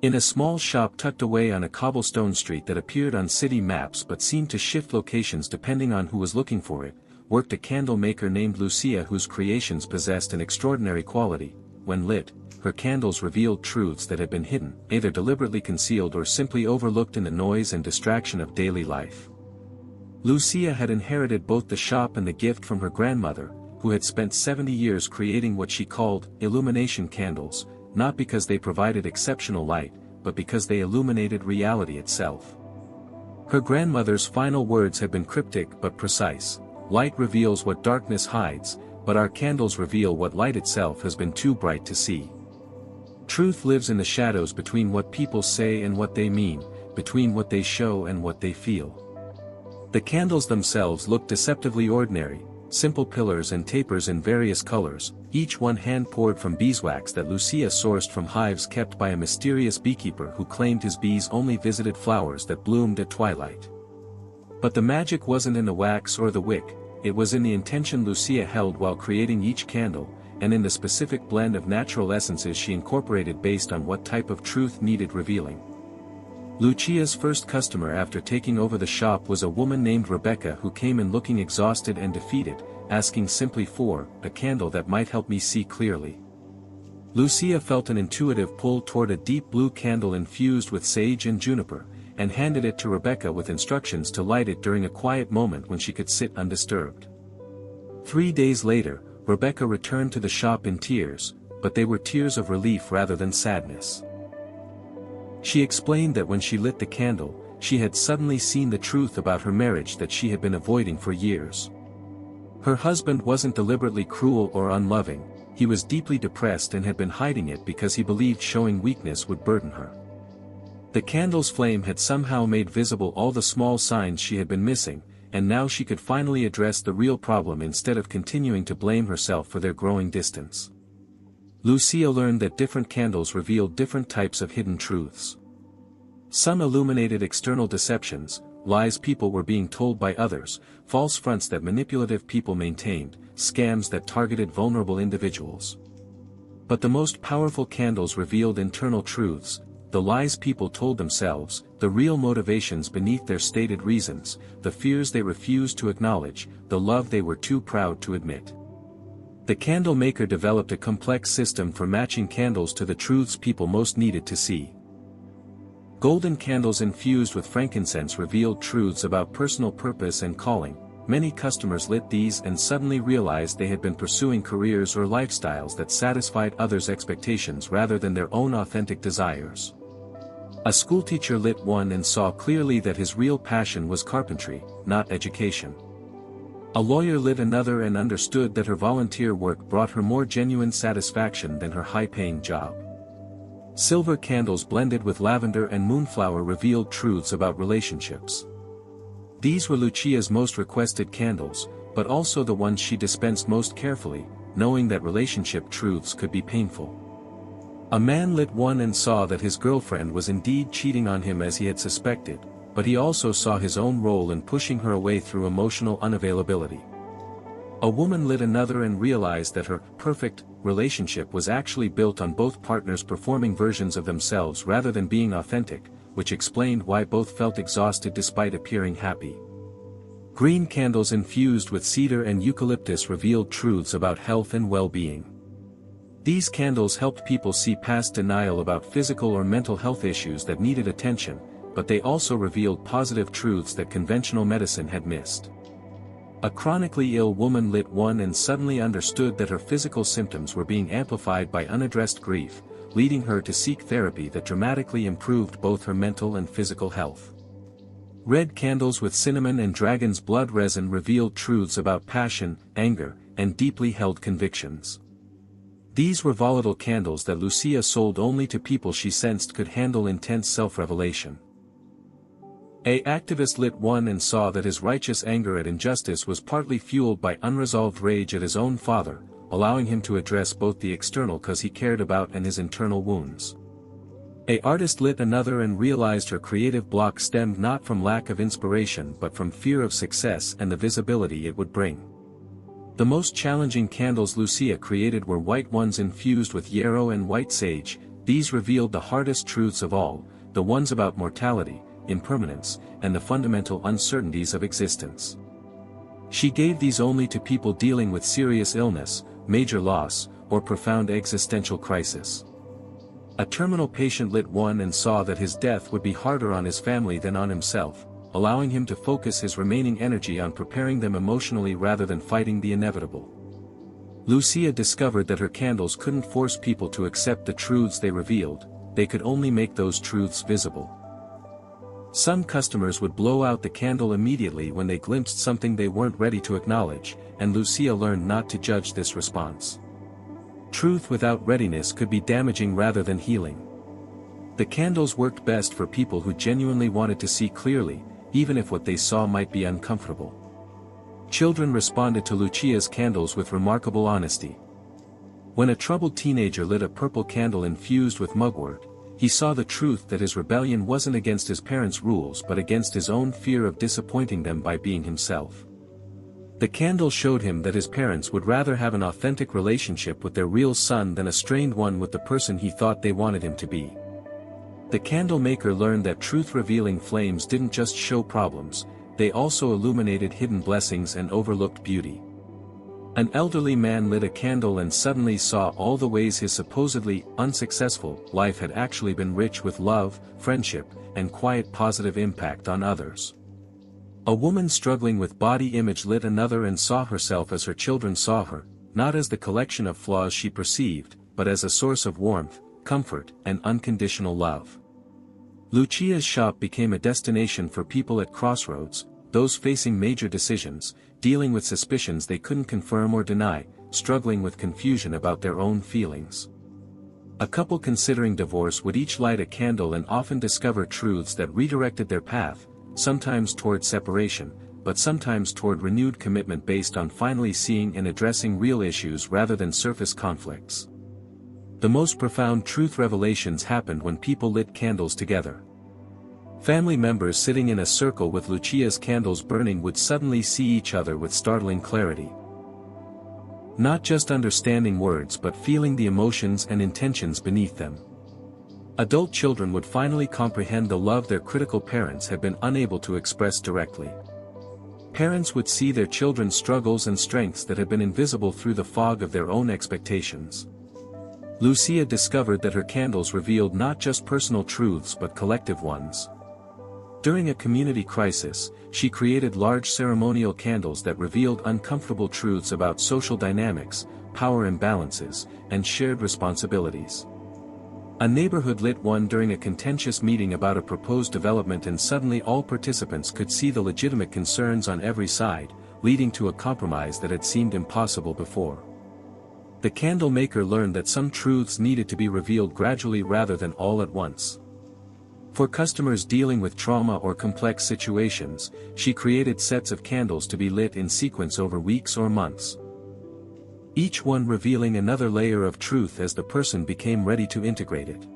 In a small shop tucked away on a cobblestone street that appeared on city maps but seemed to shift locations depending on who was looking for it, worked a candle maker named Lucia whose creations possessed an extraordinary quality. When lit, her candles revealed truths that had been hidden, either deliberately concealed or simply overlooked in the noise and distraction of daily life. Lucia had inherited both the shop and the gift from her grandmother, who had spent 70 years creating what she called illumination candles, not because they provided exceptional light, but because they illuminated reality itself. Her grandmother's final words had been cryptic but precise: light reveals what darkness hides, but our candles reveal what light itself has been too bright to see. Truth lives in the shadows between what people say and what they mean, between what they show and what they feel. The candles themselves looked deceptively ordinary, simple pillars and tapers in various colors, each one hand-poured from beeswax that Lucia sourced from hives kept by a mysterious beekeeper who claimed his bees only visited flowers that bloomed at twilight. But the magic wasn't in the wax or the wick, it was in the intention Lucia held while creating each candle, and in the specific blend of natural essences she incorporated based on what type of truth needed revealing. Lucia's first customer after taking over the shop was a woman named Rebecca who came in looking exhausted and defeated, asking simply for a candle that might help me see clearly. Lucia felt an intuitive pull toward a deep blue candle infused with sage and juniper, and handed it to Rebecca with instructions to light it during a quiet moment when she could sit undisturbed. 3 days later, Rebecca returned to the shop in tears, but they were tears of relief rather than sadness. She explained that when she lit the candle, she had suddenly seen the truth about her marriage that she had been avoiding for years. Her husband wasn't deliberately cruel or unloving, he was deeply depressed and had been hiding it because he believed showing weakness would burden her. The candle's flame had somehow made visible all the small signs she had been missing, and now she could finally address the real problem instead of continuing to blame herself for their growing distance. Lucia learned that different candles revealed different types of hidden truths. Some illuminated external deceptions, lies people were being told by others, false fronts that manipulative people maintained, scams that targeted vulnerable individuals. But the most powerful candles revealed internal truths, the lies people told themselves, the real motivations beneath their stated reasons, the fears they refused to acknowledge, the love they were too proud to admit. The candle maker developed a complex system for matching candles to the truths people most needed to see. Golden candles infused with frankincense revealed truths about personal purpose and calling. Many customers lit these and suddenly realized they had been pursuing careers or lifestyles that satisfied others' expectations rather than their own authentic desires. A schoolteacher lit one and saw clearly that his real passion was carpentry, not education. A lawyer lit another and understood that her volunteer work brought her more genuine satisfaction than her high-paying job. Silver candles blended with lavender and moonflower revealed truths about relationships. These were Lucia's most requested candles, but also the ones she dispensed most carefully, knowing that relationship truths could be painful. A man lit one and saw that his girlfriend was indeed cheating on him as he had suspected, but he also saw his own role in pushing her away through emotional unavailability. A woman lit another and realized that her perfect relationship was actually built on both partners performing versions of themselves rather than being authentic, which explained why both felt exhausted despite appearing happy. Green candles infused with cedar and eucalyptus revealed truths about health and well-being. These candles helped people see past denial about physical or mental health issues that needed attention, but they also revealed positive truths that conventional medicine had missed. A chronically ill woman lit one and suddenly understood that her physical symptoms were being amplified by unaddressed grief, leading her to seek therapy that dramatically improved both her mental and physical health. Red candles with cinnamon and dragon's blood resin revealed truths about passion, anger, and deeply held convictions. These were volatile candles that Lucia sold only to people she sensed could handle intense self-revelation. An activist lit one and saw that his righteous anger at injustice was partly fueled by unresolved rage at his own father, allowing him to address both the external cause he cared about and his internal wounds. An artist lit another and realized her creative block stemmed not from lack of inspiration but from fear of success and the visibility it would bring. The most challenging candles Lucia created were white ones infused with yarrow and white sage. these revealed the hardest truths of all, the ones about mortality, impermanence, and the fundamental uncertainties of existence. She gave these only to people dealing with serious illness, major loss, or profound existential crisis. A terminal patient lit one and saw that his death would be harder on his family than on himself, allowing him to focus his remaining energy on preparing them emotionally rather than fighting the inevitable. Lucia discovered that her candles couldn't force people to accept the truths they revealed, they could only make those truths visible. Some customers would blow out the candle immediately when they glimpsed something they weren't ready to acknowledge, and Lucia learned not to judge this response. Truth without readiness could be damaging rather than healing. The candles worked best for people who genuinely wanted to see clearly, even if what they saw might be uncomfortable. Children responded to Lucia's candles with remarkable honesty. When a troubled teenager lit a purple candle infused with mugwort, he saw the truth that his rebellion wasn't against his parents' rules but against his own fear of disappointing them by being himself. The candle showed him that his parents would rather have an authentic relationship with their real son than a strained one with the person he thought they wanted him to be. The candle maker learned that truth-revealing flames didn't just show problems, they also illuminated hidden blessings and overlooked beauty. An elderly man lit a candle and suddenly saw all the ways his supposedly unsuccessful life had actually been rich with love, friendship, and quiet positive impact on others. A woman struggling with body image lit another and saw herself as her children saw her, not as the collection of flaws she perceived, but as a source of warmth, comfort, and unconditional love. Lucia's shop became a destination for people at crossroads, those facing major decisions, dealing with suspicions they couldn't confirm or deny, struggling with confusion about their own feelings. A couple considering divorce would each light a candle and often discover truths that redirected their path, sometimes toward separation, but sometimes toward renewed commitment based on finally seeing and addressing real issues rather than surface conflicts. The most profound truth revelations happened when people lit candles together. Family members sitting in a circle with Lucia's candles burning would suddenly see each other with startling clarity. Not just understanding words but feeling the emotions and intentions beneath them. Adult children would finally comprehend the love their critical parents had been unable to express directly. Parents would see their children's struggles and strengths that had been invisible through the fog of their own expectations. Lucia discovered that her candles revealed not just personal truths but collective ones. During a community crisis, she created large ceremonial candles that revealed uncomfortable truths about social dynamics, power imbalances, and shared responsibilities. A neighborhood lit one during a contentious meeting about a proposed development and suddenly all participants could see the legitimate concerns on every side, leading to a compromise that had seemed impossible before. The candle maker learned that some truths needed to be revealed gradually rather than all at once. For customers dealing with trauma or complex situations, she created sets of candles to be lit in sequence over weeks or months. Each one revealing another layer of truth as the person became ready to integrate it.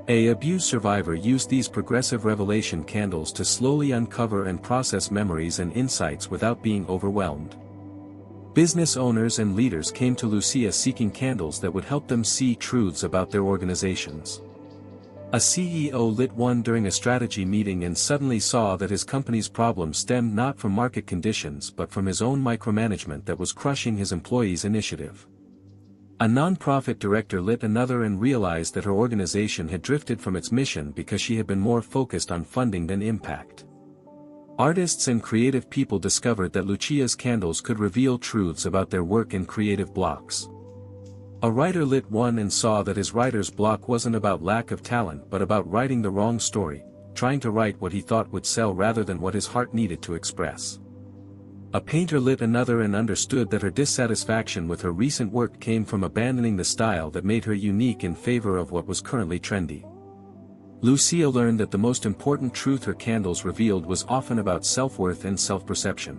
An abuse survivor used these progressive revelation candles to slowly uncover and process memories and insights without being overwhelmed. Business owners and leaders came to Lucia seeking candles that would help them see truths about their organizations. A CEO lit one during a strategy meeting and suddenly saw that his company's problems stemmed not from market conditions but from his own micromanagement that was crushing his employees' initiative. A nonprofit director lit another and realized that her organization had drifted from its mission because she had been more focused on funding than impact. Artists and creative people discovered that Lucia's candles could reveal truths about their work and creative blocks. A writer lit one and saw that his writer's block wasn't about lack of talent but about writing the wrong story, trying to write what he thought would sell rather than what his heart needed to express. A painter lit another and understood that her dissatisfaction with her recent work came from abandoning the style that made her unique in favor of what was currently trendy. Lucia learned that the most important truth her candles revealed was often about self-worth and self-perception.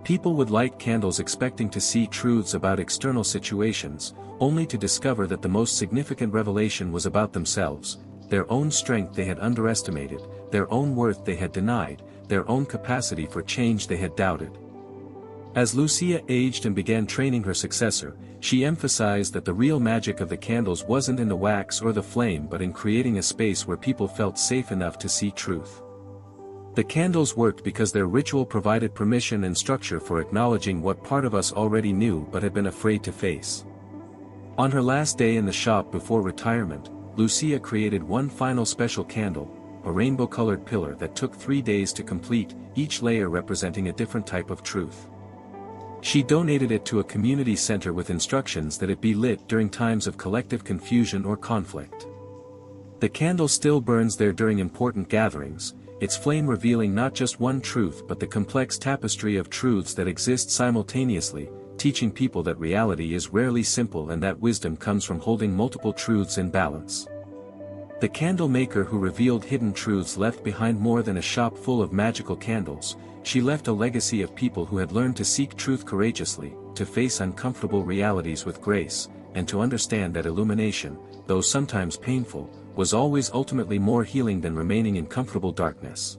People would light candles expecting to see truths about external situations, only to discover that the most significant revelation was about themselves, their own strength they had underestimated, their own worth they had denied, their own capacity for change they had doubted. As Lucia aged and began training her successor, she emphasized that the real magic of the candles wasn't in the wax or the flame but in creating a space where people felt safe enough to see truth. The candles worked because their ritual provided permission and structure for acknowledging what part of us already knew but had been afraid to face. On her last day in the shop before retirement, Lucia created one final special candle, a rainbow-colored pillar that took 3 days to complete, each layer representing a different type of truth. She donated it to a community center with instructions that it be lit during times of collective confusion or conflict. The candle still burns there during important gatherings, its flame revealing not just one truth but the complex tapestry of truths that exist simultaneously, teaching people that reality is rarely simple and that wisdom comes from holding multiple truths in balance. The candle maker who revealed hidden truths left behind more than a shop full of magical candles. She left a legacy of people who had learned to seek truth courageously, to face uncomfortable realities with grace, and to understand that illumination, though sometimes painful, was always ultimately more healing than remaining in comfortable darkness.